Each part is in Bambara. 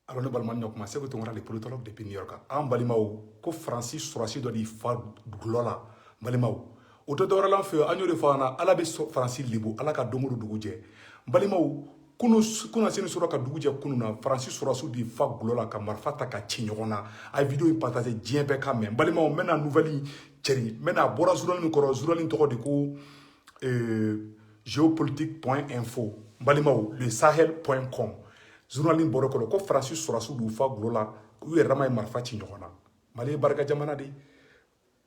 Alors ne balima ɲɔ kuma seko tongara les politologues depuis New York an balimaw ko Francis Sorasi dɔ di fa gulɔ la balimaw o tɛ dɔwɛrɛ la an fɛ an y'o de fɔ an na ala bɛ Francis libo ala ka don o dugu jɛ balimaw kunu sini sɔrɔ ka dugu jɛ kunu na Francis Sorasi di fa gulɔ la ka marifa ta ka ci ɲɔgɔn na a ye vidéo in partager diɲɛ bɛɛ ka mɛn balimaw n bɛna nouvelle cɛri n bɛna a bɔra journal min kɔrɔ journal in tɔgɔ de ko géopolitique.info balimaw le sahel.com journal in bɔra kɔrɔ ko Francis Sorasi du fa gulɔ la u yɛrɛ dama ye marifa ci ɲɔgɔn na Mali ye barika jamana de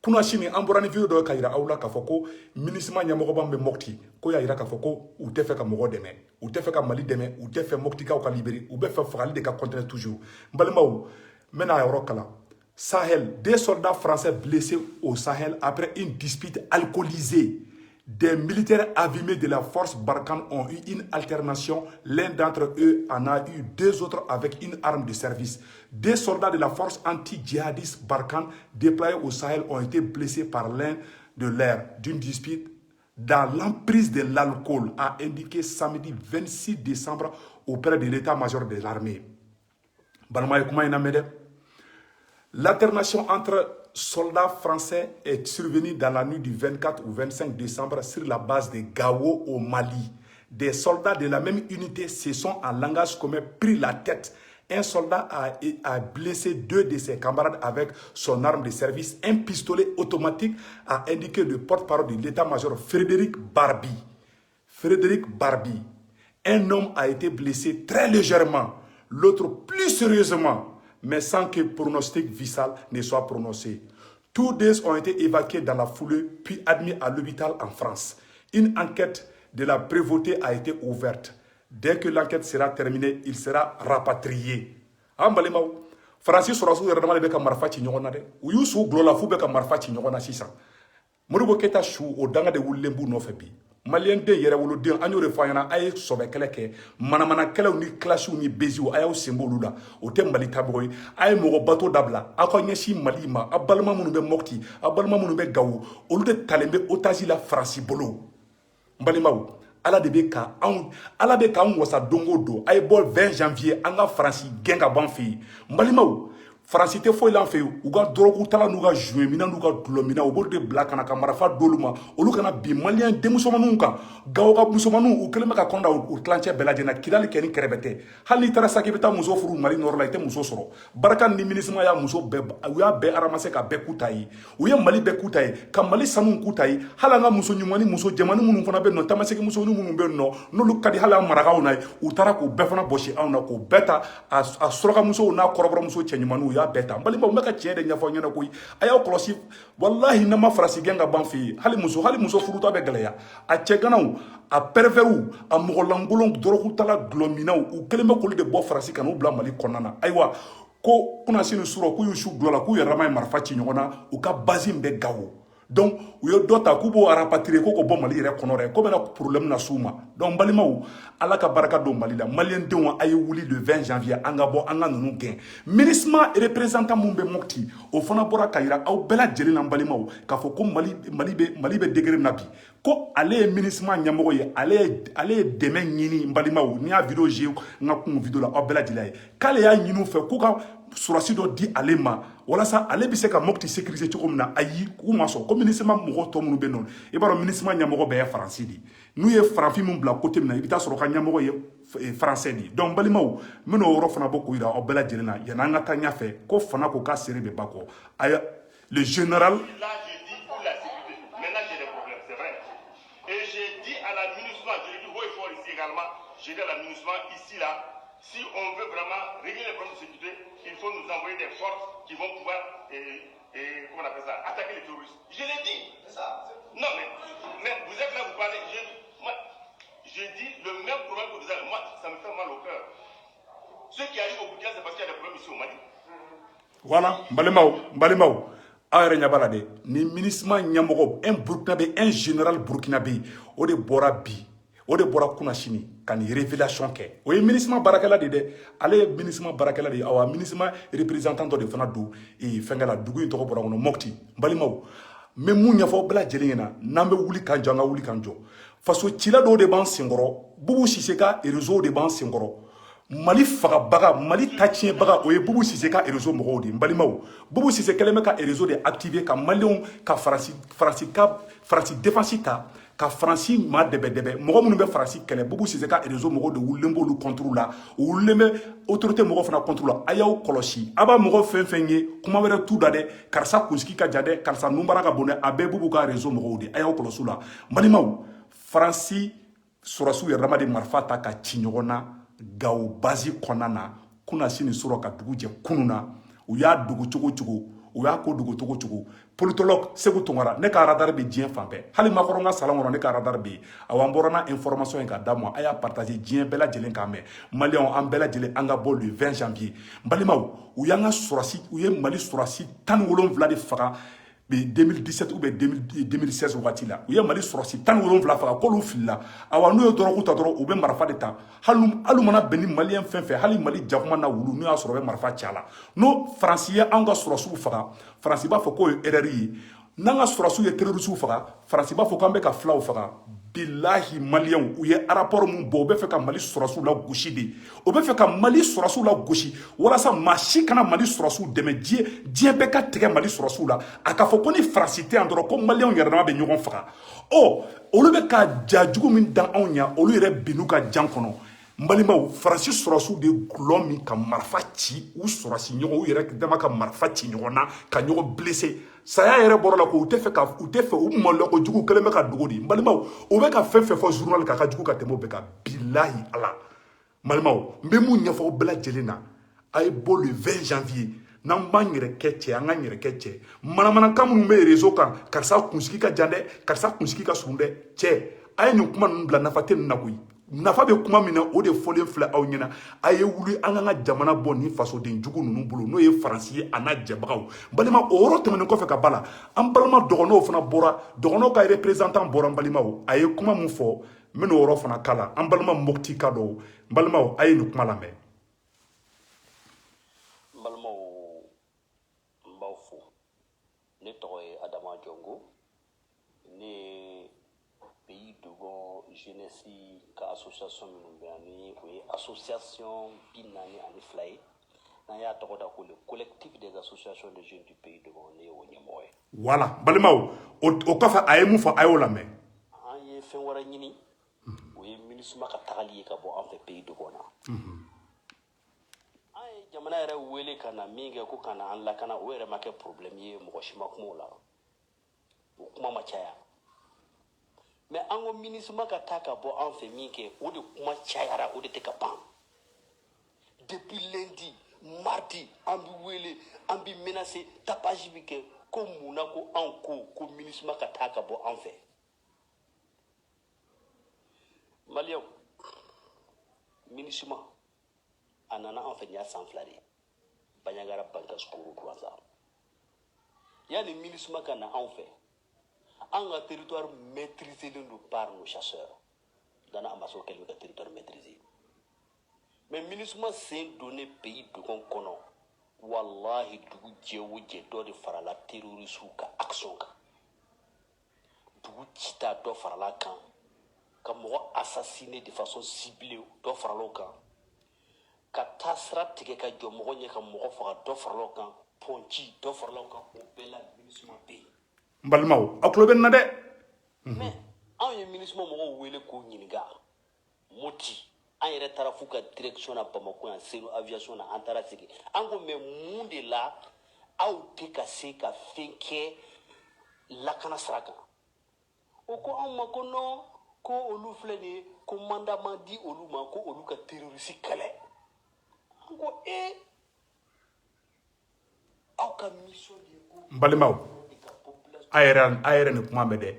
kuna sini an bɔra ni vidéo dɔ ka yira aw la k'a fɔ ko MINUSMA ɲɛmɔgɔba bɛ Mopti ko y'a yira k'a fɔ ko u tɛ fɛ ka mɔgɔ dɛmɛ u tɛ fɛ ka Mali dɛmɛ u tɛ fɛ Moptikaw ka libérer u bɛ fɛ fagali de ka continuer toujours n balimaw n bɛna a yɔrɔ kalan Sahel, des soldats français blessés au Sahel après une dispute alcoolisée. Des militaires avimés de la force Barkhane ont eu une alternation. L'un d'entre eux en a eu deux autres avec une arme de service. Des soldats de la force anti-djihadiste Barkhane déployés au Sahel ont été blessés par l'un de leurs d'une dispute dans l'emprise de l'alcool, a indiqué samedi 26 décembre auprès de l'état-major de l'armée. L'alternation entre soldats français est survenue dans la nuit du 24 au 25 décembre sur la base de Gao au Mali. Des soldats de la même unité se sont en langage commun pris la tête. Un soldat a blessé deux de ses camarades avec son arme de service. Un pistolet automatique, a indiqué le porte-parole de l'état-major Frédéric Barbi. Frédéric Barbi. Un homme a été blessé très légèrement, l'autre plus sérieusement, mais sans que pronostic vital ne soit prononcé. Tous deux ont été évacués dans la foulée, puis admis à l'hôpital en France. Une enquête de la prévôté a été ouverte. Dès que l'enquête sera terminée, il sera rapatrié. Francis Sorasi yɛrɛ dama de bɛ ka marifa ci ɲɔgɔn na dɛ u y'u su gulɔ la f'u bɛ ka marifa ci ɲɔgɔn na sisan Modibo Keita su o danga de wulilen b'u nɔfɛ bi Malien den yɛrɛ woloden an y'o de fɔ an ɲɛna a ye sɔbɛ kɛlɛ kɛ manamanakɛlaw ni kilasiw ni beziw a y'aw sen b'olu la o tɛ Mali taabolo ye a ye mɔgɔ bato dabila aw ka ɲɛsin Mali ma a balima minnu bɛ Mopti a balima minnu bɛ Gawo olu de talen bɛ otage la Faransi bolo n balimaw Ala de bɛ k'an wasa don o don a ye bɔ 20 janvier an ka Faransi gɛn ka bɔ an fɛ yen n balimaw Faransi tɛ foyi la an fɛ yen u ka dɔrɔgu tala n'u ka juin minɛ n'u ka dulɔ minɛ u b'olu de bila ka na ka marifa d'olu ma olu kana bin maliyɛn denmusomaninw kan Gawo ka musomaninw u kɛlen bɛ ka kɔn da u tilancɛ bɛɛ lajɛlen na Kidali kɛ ni kɛrɛfɛ tɛ hali n'i taara sa k'i bɛ taa muso furu Mali nɔrɔ la i tɛ muso sɔrɔ Barkhane ni MINUSMA y'a muso bɛɛ u y'a bɛɛ ramassé ka bɛɛ k'u ta ye u ye Mali bɛɛ k'u ta ye ka Mali sanu k'u ta ye hali an ka muso ɲuman ni muso jɛmani minnu fana bɛ yen nɔ tamaseki musonin minnu bɛ yen nɔ n'olu ka di hali an marakaw na ye u taara k'u bɛɛ fana bɔsi anw na k'u bɛɛ ta a surakamusow n'a kɔrɔbɔrɔmuso cɛ ɲumanninw u y'a bɛɛ ta n balimaw ka tiɲɛ de ɲɛfɔ ɲɛna koyi a y'aw kɔlɔsi wallahi n'a ma Faransi gɛn ka ban fɛ yen hali muso furuta bɛ gɛlɛya a cɛganaw a pɛrɛfɛriw a mɔgɔlankolon dɔrɔgutala dulɔminaw u kɛlen bɛ k'olu de bɔ Faransi ka n'u bila Mali kɔnɔna na ayiwa ko kuna sini surɔ k'u y'u su gulɔ la k'u yɛrɛ dama ye marifa ci ɲɔgɔn na u ka base bɛ Gawo donc u ye dɔ ta k'u b'o rapatrier ko bɔ Mali yɛrɛ kɔnɔ dɛ ko bɛna problème na s'u ma donc balimaw Ala ka barika don Mali la maliyɛn denw a ye wuli le 20 janvier an ka bɔ an ka ninnu gɛn MINUSMA représentant mun bɛ Mopti o fana bɔra ka yira aw bɛɛ lajɛlen na balimaw k'a fɔ ko Mali bɛ degré min na bi ko ale ye MINUSMA ɲɛmɔgɔ ye ale ye dɛmɛ ɲini n balimaw n'i y'a vidéo joué n ka kun vidéo la aw bɛɛ lajɛlen ye k'ale y'a ɲini u fɛ k'u ka surasi dɔ di ale ma walasa ale bɛ se ka Mopti sécuriser cogo min na ayi k'u ma sɔn ko MINUSMA mɔgɔ tɔ minnu bɛ yen nɔ i b'a dɔn MINUSMA ɲɛmɔgɔ bɛɛ ye Faransi de ye n'u ye farafin min bila côté min na i bɛ taa sɔrɔ ka ɲɛmɔgɔ ye Français de ye donc balimaw n bɛna o yɔrɔ fana bɔ k'o yira aw bɛɛ lajɛlen na yanni an ka taa ɲɛfɛ ko fana ko k'a seere bɛ ba kɔ aya le général j'ai dit à la MINUSMA ici là, si on veut vraiment régler les problèmes de sécurité, il faut nous envoyer des forces qui vont pouvoir, comment on appelle ça, attaquer les terroristes. Je l'ai dit. C'est ça. Non mais vous êtes là, vous parlez. Je dis le même problème que vous avez. Moi, ça me fait mal au cœur. Ceux qui arrivent au Burkina, c'est parce qu'il y a des problèmes ici au Mali. Voilà, Mbalimaou. aw yɛrɛ ɲɛ b'a la dɛ ni MINUSMA ɲɛmɔgɔ un burkinabé un général burkinabé o de bɔra bi o de bɔra kunna sini ka nin révélation kɛ o ye MINUSMA baarakɛla de dɛ ale ye MINUSMA baarakɛla de ye awa MINUSMA représentant dɔ de fana don fɛnkɛ la dugu in tɔgɔ bɔra kɔnɔ Mopti n balimaw n bɛ mun ɲɛfɔ bɛɛ lajɛlen ɲɛna n'an bɛ wuli k'an jɔ an ka wuli k'an jɔ faso cila dɔw de b'an senkɔrɔ Bubu Sise ka réseau de b'an senkɔrɔ Mali fagabaga Mali tatienbaga o ye Boubou Cissé ka réseau mɔgɔw de mbalimaw Boubou Cissé kɛlen bɛ ka réseau de activer ka malien ka Faransi défense ta ka Faransi ma dɛbɛ mɔgɔ minnu bɛ Faransi kɛlɛ Boubou Cissé ka réseau mɔgɔw de wulilen b'olu contre la u wulilen bɛ autorité mɔgɔw fana contre la a y'aw kɔlɔsi a b'a mɔgɔ fɛn fɛn ye kuma wɛrɛ t'u da dɛ karisa kunsigi ka jan dɛ karisa nunbara ka bon dɛ a bɛɛ Boubou ka réseau mɔgɔw de a y'aw kɔlɔsi la mbalimaw Faransi sɔrɔsiw yɛrɛma de marifa ta ka ci ɲɔgɔn na Gao basi kɔnɔna na kuna sini sɔrɔ ka dugu jɛ kunun na u y'a dogo cogo cogo u y'a ko dogo cogo cogo politologue Segu Tunkara ne ka radar bɛ diɲɛ fan bɛɛ hali makɔrɔ n ka salon kɔnɔ ne ka radar bɛ yen awɔ an bɔra n'a information ye ka d'a ma a y'a partager diɲɛ bɛɛ lajɛlen k'a mɛn maliyɛnw an bɛɛ lajɛlen an ka bɔ le 20 janvier n balimaw u y'an ka sɔrɔsi u ye Mali sɔrɔsi 17 de faga 2017 ou bien 2016 wagati la u ye Mali sɔrɔsi 17 faga k'olu filila awa n'u ye dɔrɔgu ta dɔrɔn u bɛ marifa de ta hali mana bɛn ni maliyɛn fɛn fɛn hali Mali jakuma na wulu n'u y'a sɔrɔ u bɛ marifa ci a la n'o Faransi ye an ka sɔrɔsiw faga Faransi b'a fɔ k'o ye erreur ye n'an ka sɔrɔsiw ye terrorisiw faga Faransi b'a fɔ k'an bɛ ka filaw faga bilahi maliyɛnw u ye rapport mun bɔ u bɛ fɛ ka Mali sɔrɔsiw la gosi de u bɛ fɛ ka Mali sɔrɔsiw la gosi walasa maa si kana Mali sɔrɔsiw dɛmɛ diɲɛ bɛɛ ka tigɛ Mali sɔrɔsiw la a ka fɔ ko ni Faransi tɛ yan dɔrɔn ko maliyɛnw yɛrɛ dama bɛ ɲɔgɔn faga olu bɛ ka ja jugu min dan anw ɲa olu yɛrɛ bin'u ka jan kɔnɔ n balimaw Faransi sɔrɔsiw de gulɔ min ka marifa ci u sɔrɔsi ɲɔgɔn u yɛrɛ dama ka marifa ci ɲɔgɔn na ka ɲɔgɔn blessé saya yɛrɛ bɔra la ko u tɛ fɛ u maloyako jugu kɛlen bɛ ka dogo de n balimaw u bɛ ka fɛn fɛn fɔ journal kan a ka jugu ka tɛmɛ o bɛɛ kan bilahi ala n balimaw n bɛ mun ɲɛfɔ aw bɛɛ lajɛlen na a ye bɔ le 20 janvier n'an b'an yɛrɛ kɛ cɛ an k'an yɛrɛ kɛ cɛ manamanakan minnu bɛ réseau kan karisa kunsigi ka jan dɛ karisa kunsigi ka surun dɛ cɛ a ye nin kuma ninnu bila nafa tɛ nin na koyi nafa bɛ kuma min na o de fɔlen filɛ aw ɲɛna a ye wuli an k'an ka jamana bɔ ni fasoden jugu ninnu bolo n'o ye Faransi ye a n'a jɛbagaw balima o yɔrɔ tɛmɛnen kɔfɛ ka ba la an balima dɔgɔnɔw fana bɔra dɔgɔnɔw ka représentant bɔra n balimaw a ye kuma min fɔ n bɛ n'o yɔrɔ fana kala an balima Mopti ka dɔw n balimaw a ye nin kuma lamɛn. N balimaw n b'aw fo ne tɔgɔ ye Adama Jongo ne pays dogon jeunesse ka association minnu bɛ yan ni o ye association 42 ye n'an y'a tɔgɔ da ko le collectif des associations de jeunes du pays dogon ne ye o ɲɛmɔgɔ ye. Voilà balimaw o kɔfɛ a ye mun fɔ a y'o lamɛn. An ye fɛn wɛrɛ ɲini o ye MINUSMA ka tagali ye ka bɔ an fɛ pays dogon na. An ye jamana yɛrɛ wele ka na min kɛ ko ka na an lakana o yɛrɛ ma kɛ problème ye mɔgɔ si ma kuma o la o kuma ma caya. Mais an ko MINUSMA ka taa ka bɔ an fɛ min kɛ o de kuma cayara o de tɛ ka ban. Depuis lundi mardi an bɛ wele an bɛ menacer tapage bi kɛ ko mun na ko an ko MINUSMA ka taa ka bɔ an fɛ. Maliyɛnw MINUSMA a nana an fɛ nin y'a san 2 de ye Bandiagara Bankasukoro Douentza yanni MINUSMA ka na anw fɛ an ka territoire maîtrisé par nos chasseurs Dana Ambassado kɛlen bɛ ka territoire maîtrisé mais MINUSMA sen donné pays dogon kɔnɔ wallahi dugu jɛ o jɛ dɔ de farala terroriste ka action kan dugu cita dɔ farala kan ka mɔgɔ assassiné de façon ciblée dɔ farala o kan ka taa sira tigɛ ka jɔ mɔgɔ ɲɛ ka mɔgɔ faga dɔ farala o kan pɔnci dɔ farala o kan o bɛɛ la MINUSMA bɛ yen. N balimaw aw tulo bɛ nin na dɛ. Mais anw ye MINUSMA mɔgɔw wele k'o ɲininka Moti an yɛrɛ taara f'u ka direction na Bamako yan Senu aviation na an taara sigi an ko mais mun de la aw tɛ ka se ka fɛn kɛ lakana sira kan o ko anw ma ko non ko olu filɛ nin ye ko mandat ma di olu ma ko olu ka terroriste kɛlɛ an ko aw ka mission de ye ko. N balimaw a yɛrɛ nin kuma mɛn dɛ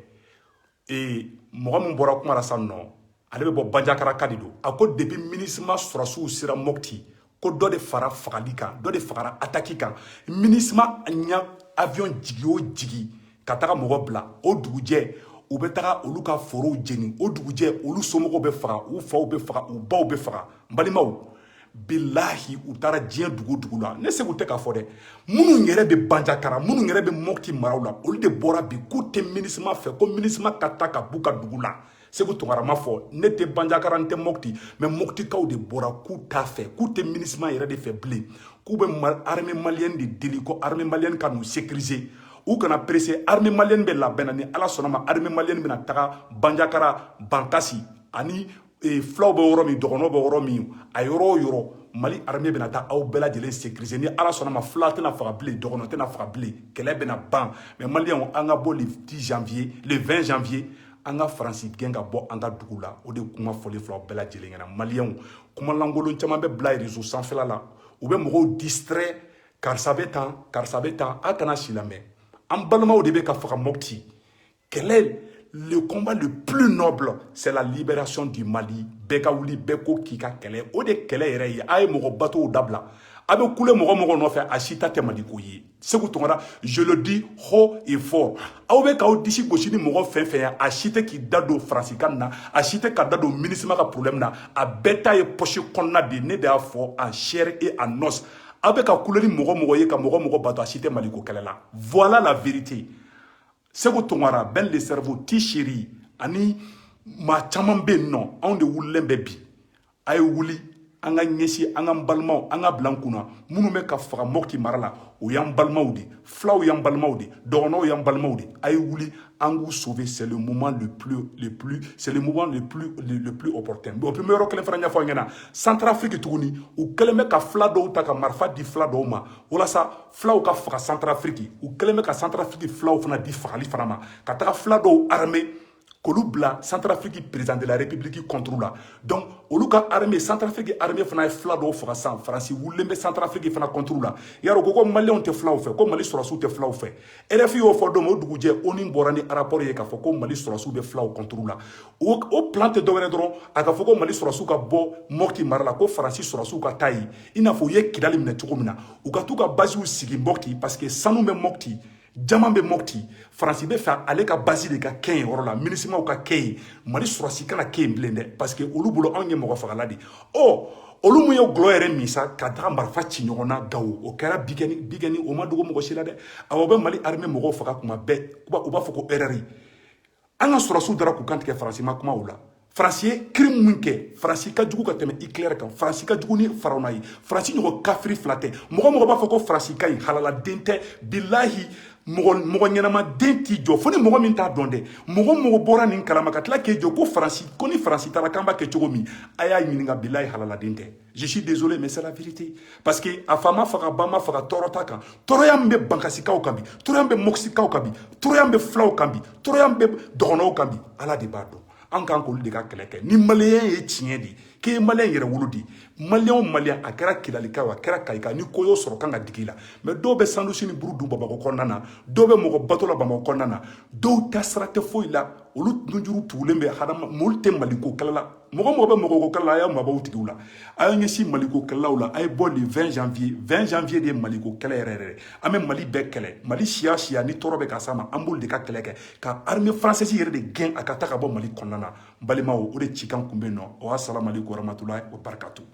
mɔgɔ min bɔra kuma la sisan nɔ ale bɛ bɔ Bandiagara ka de don a ko depuis MINUSMA sɔrɔsiw sera Mopti ko dɔ de fara fagali kan dɔ de fagara attaque kan MINUSMA ɲa avion jigi o jigi ka taga mɔgɔ bila o dugujɛ u bɛ taga olu ka forow jeni o dugujɛ olu somɔgɔw bɛ faga u faw bɛ faga u baw bɛ faga n balimaw bilahi u taara diɲɛ dugu dugu la ne se k'u tɛ k'a fɔ dɛ minnu yɛrɛ bɛ Bandiagara minnu yɛrɛ bɛ Mopti maraw la olu de bɔra bi k'u tɛ MINUSMA fɛ ko MINUSMA ka taa ka b'u ka dugu la Segu Tunkara ma fɔ ne tɛ Bandiagara n tɛ Mopti mais Moptikaw de bɔra k'u t'a fɛ k'u tɛ MINUSMA yɛrɛ de fɛ bilen k'u bɛ armée malienne de deli ko armée malienne ka n'u sécuriser u kana pressé armée malienne bɛ labɛn na ni Ala sɔnna ma armée malienne bɛna taga Bandiagara Bankassi ani fulaw bɛ yɔrɔ min dɔgɔnɔw bɛ yɔrɔ min a yɔrɔ o yɔrɔ Mali armée bɛna taa aw bɛɛ lajɛlen sécuriser ni Ala sɔnna ma fula tɛna faga bilen dɔgɔnɔ tɛna faga bilen kɛlɛ bɛna ban mais Maliens an ka bɔ le 10 janvier le 20 janvier an ka Faransi gɛn ka bɔ an ka dugu la o de kuma fɔli fila bɛɛ lajɛlen ɲɛna Maliens kuma lankolon caman bɛ bila réseau sanfɛla la u bɛ mɔgɔw distrait karisa bɛ tan a kana si lamɛn an balimaw de bɛ ka faga Mopti kɛlɛ le combat le plus noble c'est la libération du Mali bɛɛ ka wuli bɛɛ ko k'i ka kɛlɛ o de kɛlɛ yɛrɛ ye a ye mɔgɔ batow dabila a bɛ kule mɔgɔ nɔfɛ a si ta tɛ Maliko ye Segu Tunkara je le dis haut et fort aw bɛ k'aw disi gosi ni mɔgɔ fɛn fɛn ye a si tɛ k'i da don faransikan na a si tɛ ka da don MINUSMA ka problème na a bɛɛ ta ye poche kɔnɔna de ne de y'a fɔ en chair et en os aw bɛ ka kule ni mɔgɔ ye ka mɔgɔ bato a si tɛ Maliko kɛlɛ la voilà la vérité Segu Tunkara Ben le cerveau Tishiri ani maa caman bɛ yen nɔ anw de wulilen bɛ bi a ye wuli an ka ɲɛsin an ka balimaw an ka bila an kunna minnu bɛ ka faga Mopti mara la o y'an balimaw de fulaw y'an balimaw de dɔgɔnɔw y'an balimaw de a ye wuli an k'u sauver c'est le moment le plus opportun bon premier yɔrɔ kelen fana ɲɛfɔ an ɲɛna Centrafrique tuguni u kɛlen bɛ ka fula dɔw ta ka marifa di fula dɔw ma walasa fulaw ka faga Centrafrique u kɛlen bɛ ka Centrafrique fulaw fana di fagali fana ma ka taga fula dɔw armée k'olu bila Centrafrique président de la République contre la donc olu ka armée Centrafrique armée fana ye fula dɔw faga san Faransi wulilen bɛ Centrafrique fana contre la yarɔ ko Maliens tɛ fulaw fɛ ko Mali sɔrɔsiw tɛ fulaw fɛ RFI y'o fɔ don o dugujɛ ONU bɔra ni rapport ye k'a fɔ ko Mali sɔrɔsiw bɛ fulaw contre la o plan tɛ dɔwɛrɛ dɔrɔn a ka fɔ ko Mali sɔrɔsiw ka bɔ Mopti mara la ko Faransi sɔrɔsiw ka taa yen i n'a fɔ u ye Kidali minɛ cogo min na u ka t'u ka basiw sigi Mopti parce que sanu bɛ Mopti Jaman bɛ Mopti Faransi bɛ fɛ ale ka base de ka kɛ yen yɔrɔ la MINUSMAw ka kɛ yen Mali sɔrɔsi kana kɛ yen bilen dɛ parce que olu bolo anw ye mɔgɔ fagala de olu mun ye gulɔ yɛrɛ min sa ka taga marifa ci ɲɔgɔn na Gawo o kɛra bigɛni o ma dogo mɔgɔ si la dɛ awɔ bɛ Mali armée mɔgɔw faga kuma bɛɛ u b'a fɔ ko erreur an ka sɔrɔsiw dara k'u kantigɛ Faransi ma kuma o la Faransi ye crime min kɛ Faransi ka jugu ka tɛmɛ Hitler kan Faransi ka jugu ni Farawuna ye Faransi ɲɔgɔn kafiri fila tɛ mɔgɔ b'a fɔ ko Faransi ka ɲi halaladen tɛ bilahi mɔgɔ ɲɛnama den t'i jɔ fo ni mɔgɔ min t'a dɔn dɛ mɔgɔ bɔra nin kalama ka tila k'e jɔ ko ni Faransi taara k'an b'a kɛ cogo min a y'a ɲininka bilahi halaladen tɛ je suis désolé mais c'est la vérité parce que a fa ma faga ba ma faga tɔɔrɔ t'a kan tɔɔrɔya min bɛ Bankasikaw kan bi tɔɔrɔya min bɛ Moptikaw kan bi tɔɔrɔya min bɛ fulaw kan bi tɔɔrɔya min bɛ dɔgɔnɔw kan bi Ala de b'a dɔn an kan k'olu de ka kɛlɛ kɛ ni Malien ye tiɲɛ de k'e ye Malien yɛrɛ wolo de Malien a kɛra Kidalikaw a kɛra Kayika ni ko y'o sɔrɔ kan ka digi la mais dɔw bɛ sandusi ni buru dun Bamakɔ kɔnɔna na dɔw bɛ mɔgɔ bato la Bamakɔ kɔnɔna na dɔw ta sira tɛ foyi la olu nujuru tugulen bɛ olu tɛ Maliko kɛlɛ la mɔgɔ bɛ Maliko kɛlɛ la a y'a mabɔw tigiw la a ye ɲɛsin Maliko kɛlɛlaw la a ye bɔ le 20 janvier de ye Maliko kɛlɛ yɛrɛ an bɛ Mali bɛɛ kɛlɛ Mali siya ni tɔɔrɔ bɛ ka s'a ma an b'olu de ka kɛlɛ kɛ ka armée française yɛrɛ de gɛn a ka taa ka bɔ Mali kɔnɔna na balimaw o de cikan kun bɛ yen nɔ wa salamu aleykum wa rahmatulahi wa barakatu